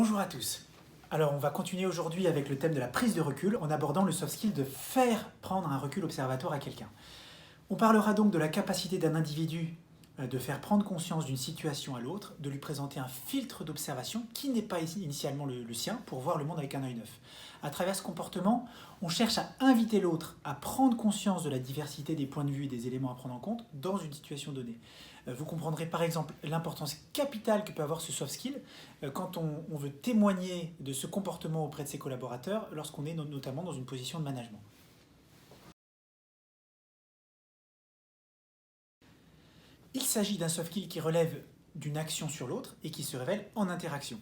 Bonjour à tous. Alors on va continuer aujourd'hui avec le thème de la prise de recul en abordant le soft skill de faire prendre un recul observatoire à quelqu'un. On parlera donc de la capacité d'un individu de faire prendre conscience d'une situation à l'autre, de lui présenter un filtre d'observation qui n'est pas initialement le sien pour voir le monde avec un œil neuf. À travers ce comportement, on cherche à inviter l'autre à prendre conscience de la diversité des points de vue et des éléments à prendre en compte dans une situation donnée. Vous comprendrez par exemple l'importance capitale que peut avoir ce soft skill quand on veut témoigner de ce comportement auprès de ses collaborateurs lorsqu'on est notamment dans une position de management. Il s'agit d'un soft skill qui relève d'une action sur l'autre et qui se révèle en interaction.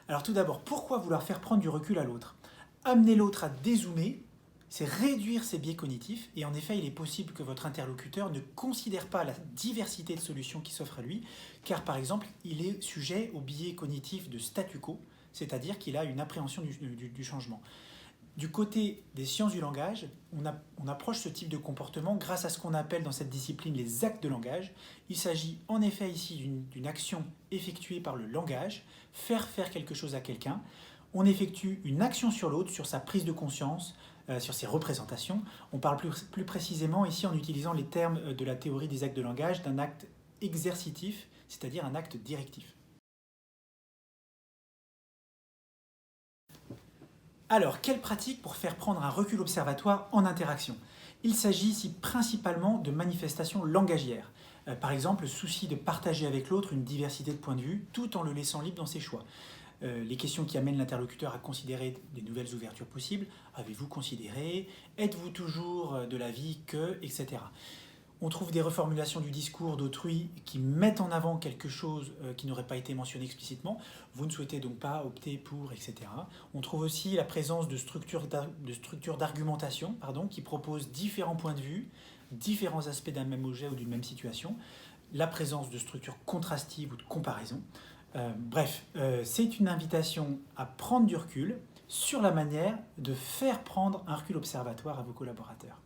Alors tout d'abord, pourquoi vouloir faire prendre du recul à l'autre? Amener l'autre à dézoomer, c'est réduire ses biais cognitifs, et en effet, il est possible que votre interlocuteur ne considère pas la diversité de solutions qui s'offrent à lui, car par exemple, il est sujet au biais cognitif de statu quo, c'est-à-dire qu'il a une appréhension du changement. Du côté des sciences du langage, on approche ce type de comportement grâce à ce qu'on appelle dans cette discipline les actes de langage. Il s'agit en effet ici d'une action effectuée par le langage, faire quelque chose à quelqu'un. On effectue une action sur l'autre, sur sa prise de conscience, sur ses représentations. On parle plus précisément ici en utilisant les termes de la théorie des actes de langage d'un acte exercitif, c'est-à-dire un acte directif. Alors, quelle pratique pour faire prendre un recul observatoire en interaction? Il s'agit ici principalement de manifestations langagières. Par exemple, le souci de partager avec l'autre une diversité de points de vue tout en le laissant libre dans ses choix. Les questions qui amènent l'interlocuteur à considérer des nouvelles ouvertures possibles. Avez-vous considéré? Êtes-vous toujours de l'avis que? Etc. On trouve des reformulations du discours d'autrui qui mettent en avant quelque chose qui n'aurait pas été mentionné explicitement. Vous ne souhaitez donc pas opter pour, etc. On trouve aussi la présence de structures d'argumentation qui proposent différents points de vue, différents aspects d'un même objet ou d'une même situation. La présence de structures contrastives ou de comparaison. C'est une invitation à prendre du recul sur la manière de faire prendre un recul observatoire à vos collaborateurs.